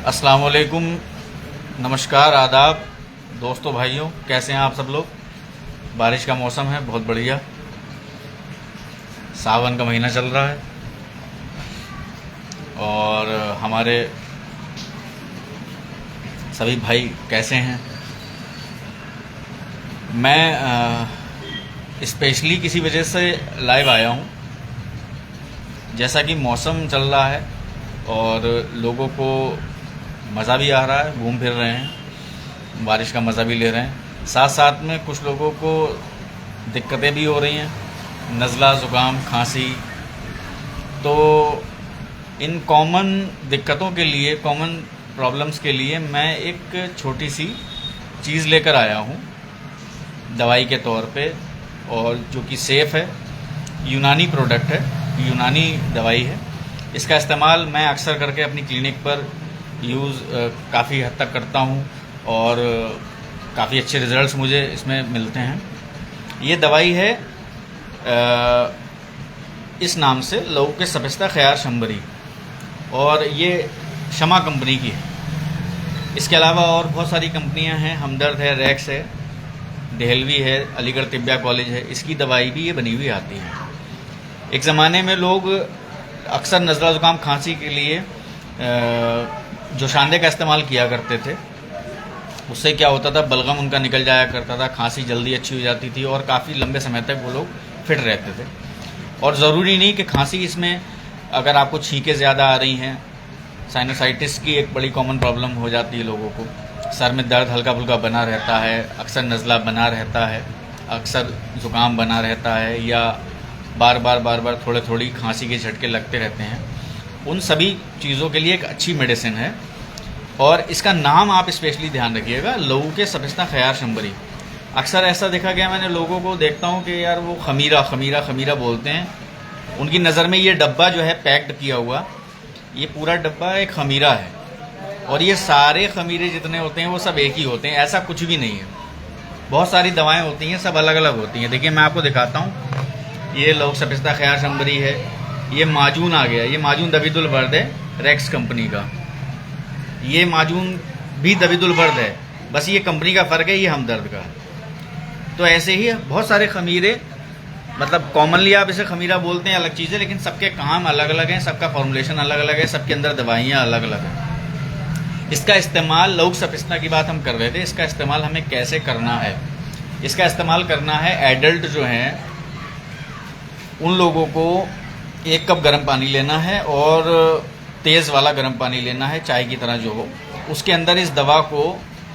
अस्सलाम वालेकुम, नमस्कार, आदाब दोस्तों, भाइयों, कैसे हैं आप सब लोग। बारिश का मौसम है, बहुत बढ़िया। सावन का महीना चल रहा है और हमारे सभी भाई कैसे हैं। मैं स्पेशली किसी वजह से लाइव आया हूं। जैसा कि मौसम चल रहा है और लोगों को मज़ा भी आ रहा है, घूम फिर रहे हैं, बारिश का मज़ा भी ले रहे हैं। साथ साथ में कुछ लोगों को दिक्कतें भी हो रही हैं, नज़ला, ज़ुकाम, खांसी। तो इन कॉमन दिक्कतों के लिए, कॉमन प्रॉब्लम्स के लिए मैं एक छोटी सी चीज़ लेकर आया हूँ दवाई के तौर पे, और जो कि सेफ़ है, यूनानी प्रोडक्ट है, यूनानी दवाई है। इसका इस्तेमाल मैं अक्सर करके अपनी क्लिनिक पर यूज़ काफ़ी हद तक करता हूँ और काफ़ी अच्छे रिज़ल्ट्स मुझे इसमें मिलते हैं। ये दवाई है इस नाम से, लहू के सपिस्ता ख़यार शंबरी, और ये शमा कंपनी की है। इसके अलावा और बहुत सारी कंपनियां हैं, हमदर्द है, रैक्स है, देहलवी है, अलीगढ़ तिब्बिया कॉलेज है। इसकी दवाई भी ये बनी हुई आती है। एक ज़माने में लोग अक्सर नज़ला, ज़ुकाम, खांसी के लिए जोशांदे का इस्तेमाल किया करते थे। उससे क्या होता था, बलगम उनका निकल जाया करता था, खांसी जल्दी अच्छी हो जाती थी और काफ़ी लंबे समय तक वो लोग फिट रहते थे। और ज़रूरी नहीं कि खांसी, इसमें अगर आपको छींकें ज़्यादा आ रही हैं, साइनोसाइटिस की एक बड़ी कॉमन प्रॉब्लम हो जाती है लोगों को, सर में दर्द हल्का फुल्का बना रहता है, अक्सर नज़ला बना रहता है, अक्सर ज़ुकाम बना रहता है, या बार बार थोड़ी थोड़ी खांसी के झटके लगते रहते हैं। उन सभी चीज़ों के लिए एक अच्छी मेडिसिन है। और इसका नाम आप स्पेशली ध्यान रखिएगा, लहू के सपिस्ता ख़यार शंबरी। अक्सर ऐसा देखा गया, मैंने लोगों को देखता हूँ कि यार वो खमीरा खमीरा खमीरा बोलते हैं। उनकी नज़र में ये डब्बा जो है पैक्ड किया हुआ, ये पूरा डब्बा एक खमीरा है, और ये सारे खमीरे जितने होते हैं वो सब एक ही होते हैं। ऐसा कुछ भी नहीं है। बहुत सारी दवाएँ होती हैं, सब अलग अलग होती हैं। देखिए, मैं आपको दिखाता हूँ। ये लहू सपिस्ता ख़यार शंबरी है। ये माजून आ गया, ये माजून दबीदुल बर्द है, रैक्स कंपनी का। ये माजून भी दबीदुल बर्द है, बस ये कंपनी का फ़र्क है, ये हमदर्द का। तो ऐसे ही बहुत सारे खमीरे, मतलब कॉमनली आप इसे खमीरा बोलते हैं, अलग चीज़ है, लेकिन सबके काम अलग अलग हैं, सबका फॉर्मुलेशन अलग अलग है, सबके अंदर दवाइयाँ अलग अलग हैं। इसका इस्तेमाल, लहू सपिस्ता की बात हम कर रहे थे, इसका इस्तेमाल हमें कैसे करना है। इसका इस्तेमाल करना है, एडल्ट जो हैं उन लोगों को 1 कप गर्म पानी लेना है, और तेज़ वाला गर्म पानी लेना है, चाय की तरह जो हो। उसके अंदर इस दवा को,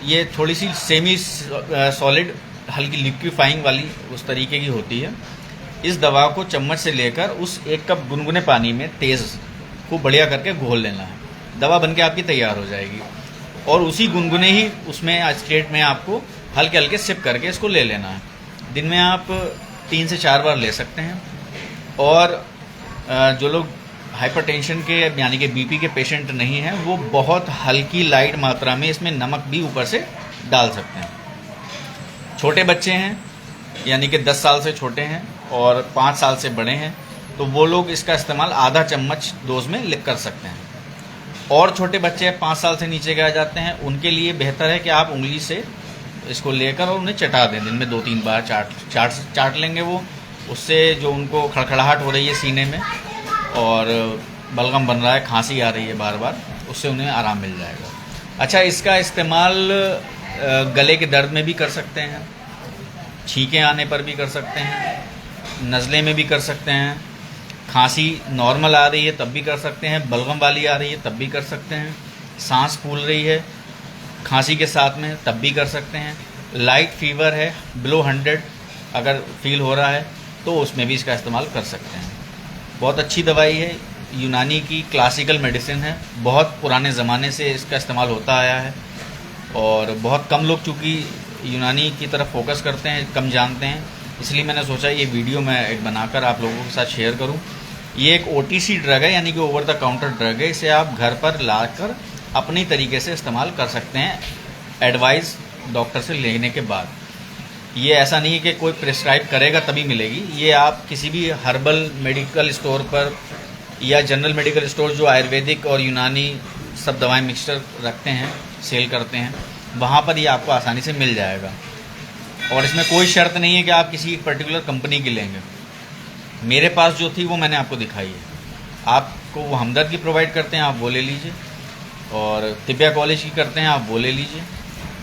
ये थोड़ी सी सेमी सॉलिड, हल्की लिक्विफाइंग वाली उस तरीके की होती है। इस दवा को चम्मच से लेकर उस 1 कप गुनगुने पानी में तेज़ को बढ़िया करके घोल लेना है। दवा बनके आपकी तैयार हो जाएगी, और उसी गुनगुने ही उसमें स्टेट में आपको हल्के हल्के सिप करके इसको ले लेना है। दिन में आप 3 से 4 बार ले सकते हैं। और जो लोग हाइपरटेंशन के, यानी कि बीपी के पेशेंट नहीं हैं, वो बहुत हल्की लाइट मात्रा में इसमें नमक भी ऊपर से डाल सकते हैं। छोटे बच्चे हैं, यानी कि 10 साल से छोटे हैं और 5 साल से बड़े हैं, तो वो लोग इसका इस्तेमाल आधा चम्मच डोज में कर सकते हैं। और छोटे बच्चे 5 साल से नीचे के आ जाते हैं, उनके लिए बेहतर है कि आप उंगली से इसको लेकर और उन्हें चटा दें। दिन में 2-3 बार चाट लेंगे वो। उससे जो उनको खड़खड़ाहट हो रही है सीने में और बलगम बन रहा है, खांसी आ रही है बार बार, उससे उन्हें आराम मिल जाएगा। अच्छा, इसका इस्तेमाल गले के दर्द में भी कर सकते हैं, छींकें आने पर भी कर सकते हैं, नज़ले में भी कर सकते हैं, खांसी नॉर्मल आ रही है तब भी कर सकते हैं, बलगम वाली आ रही है तब भी कर सकते हैं, सांस फूल रही है खांसी के साथ में तब भी कर सकते हैं, लाइट फीवर है, बिलो 100 अगर फील हो रहा है तो उसमें भी इसका इस्तेमाल कर सकते हैं। बहुत अच्छी दवाई है, यूनानी की क्लासिकल मेडिसिन है, बहुत पुराने ज़माने से इसका इस्तेमाल होता आया है, और बहुत कम लोग चूँकि यूनानी की तरफ फोकस करते हैं, कम जानते हैं, इसलिए मैंने सोचा ये वीडियो मैं एक बनाकर आप लोगों के साथ शेयर करूं। ये एक OTC ड्रग है, यानी कि ओवर द काउंटर ड्रग है। इसे आप घर पर लाकर अपनी तरीके से इस्तेमाल कर सकते हैं, एडवाइस डॉक्टर से लेने के बाद। ये ऐसा नहीं है कि कोई प्रिस्क्राइब करेगा तभी मिलेगी। ये आप किसी भी हर्बल मेडिकल स्टोर पर या जनरल मेडिकल स्टोर जो आयुर्वेदिक और यूनानी सब दवाएं मिक्सचर रखते हैं, सेल करते हैं, वहाँ पर ये आपको आसानी से मिल जाएगा। और इसमें कोई शर्त नहीं है कि आप किसी पर्टिकुलर कंपनी की लेंगे। मेरे पास जो थी वो मैंने आपको दिखाई है। आपको वो हमदर्द की प्रोवाइड करते हैं, आप वो ले लीजिए, और तिब्बिया कॉलेज की करते हैं, आप वो ले लीजिए।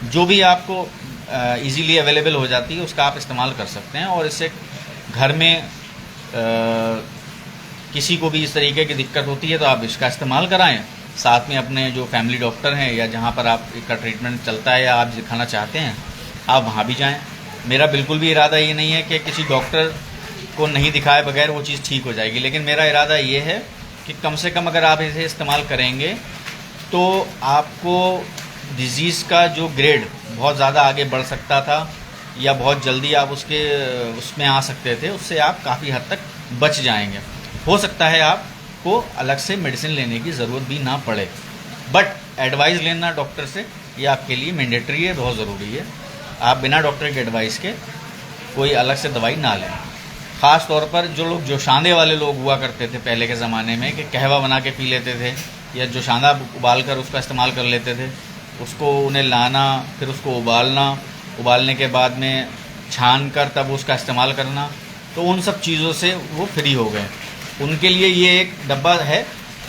जो भी आपको इजीली अवेलेबल हो जाती है उसका आप इस्तेमाल कर सकते हैं। और इससे घर में किसी को भी इस तरीके की दिक्कत होती है तो आप इसका इस्तेमाल कराएं। साथ में अपने जो फैमिली डॉक्टर हैं या जहाँ पर आपका ट्रीटमेंट चलता है या आप दिखाना चाहते हैं, आप वहाँ भी जाएं। मेरा बिल्कुल भी इरादा ये नहीं है कि किसी डॉक्टर को नहीं दिखाए बगैर वो चीज़ ठीक हो जाएगी, लेकिन मेरा इरादा ये है कि कम से कम अगर आप इसे इस्तेमाल करेंगे तो आपको डिज़ीज़ का जो ग्रेड बहुत ज़्यादा आगे बढ़ सकता था या बहुत जल्दी आप उसमें आ सकते थे, उससे आप काफ़ी हद तक बच जाएंगे। हो सकता है आपको अलग से मेडिसिन लेने की ज़रूरत भी ना पड़े, बट एडवाइस लेना डॉक्टर से ये आपके लिए मैंडेटरी है, बहुत ज़रूरी है। आप बिना डॉक्टर के एडवाइस के कोई अलग से दवाई ना लें। ख़ास तौर पर जो लोग जोशांदे वाले लोग हुआ करते थे पहले के ज़माने में, कि कहवा बना के पी लेते थे या जोशांदा उबाल कर उसका इस्तेमाल कर लेते थे, उसको उन्हें लाना, फिर उसको उबालना, उबालने के बाद में छान कर तब उसका इस्तेमाल करना, तो उन सब चीज़ों से वो फ्री हो गए। उनके लिए ये एक डब्बा है,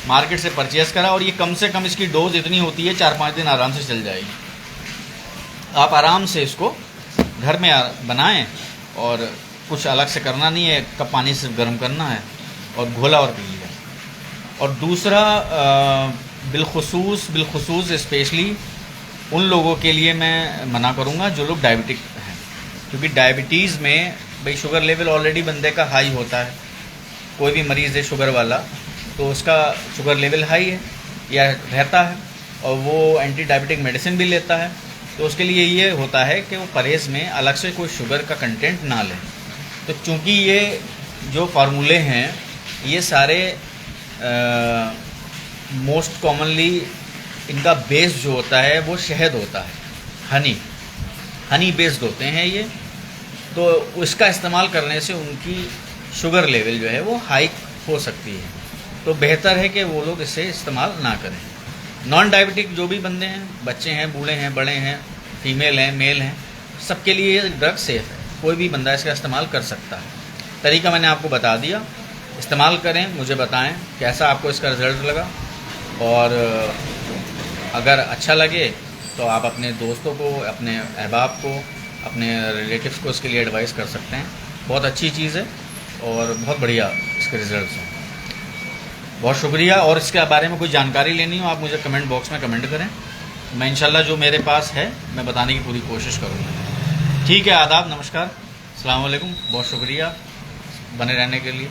मार्केट से परचेज़ करा, और ये कम से कम इसकी डोज इतनी होती है 4-5 दिन आराम से चल जाएगी। आप आराम से इसको घर में बनाएं और कुछ अलग से करना नहीं है, कप पानी से गर्म करना है और घोला और पी लिया। और दूसरा बिलखुसूस स्पेशली उन लोगों के लिए मैं मना करूँगा जो लोग डायबिटिक हैं, क्योंकि डायबिटीज़ में भाई शुगर लेवल ऑलरेडी बंदे का हाई होता है। कोई भी मरीज़ है शुगर वाला तो उसका शुगर लेवल हाई है या रहता है, और वो एंटी डायबिटिक मेडिसिन भी लेता है, तो उसके लिए ये होता है कि वो परहेज़ में अलग से कोई शुगर का कंटेंट ना लें। तो चूँकि ये जो फार्मूले हैं ये सारे मोस्ट कॉमनली इनका बेस जो होता है वो शहद होता है, हनी बेस्ड होते हैं ये, तो इसका इस्तेमाल करने से उनकी शुगर लेवल जो है वो हाई हो सकती है। तो बेहतर है कि वो लोग इसे इस्तेमाल ना करें। नॉन डायबिटिक जो भी बंदे हैं, बच्चे हैं, बूढ़े हैं, बड़े हैं, फीमेल हैं, मेल हैं, सबके लिए ये ड्रग सेफ़ है, कोई भी बंदा इसका इस्तेमाल कर सकता है। तरीका मैंने आपको बता दिया, इस्तेमाल करें, मुझे बताएं कैसा आपको इसका रिज़ल्ट लगा, और अगर अच्छा लगे तो आप अपने दोस्तों को, अपने अहबाब को, अपने रिलेटिव्स को इसके लिए एडवाइस कर सकते हैं। बहुत अच्छी चीज़ है और बहुत बढ़िया इसके रिज़ल्ट्स हैं। बहुत शुक्रिया। और इसके बारे में कोई जानकारी लेनी हो आप मुझे कमेंट बॉक्स में कमेंट करें, मैं इंशाल्लाह जो मेरे पास है मैं बताने की पूरी कोशिश करूँगा। ठीक है, आदाब, नमस्कार, अस्सलाम वालेकुम, बहुत शुक्रिया बने रहने के लिए।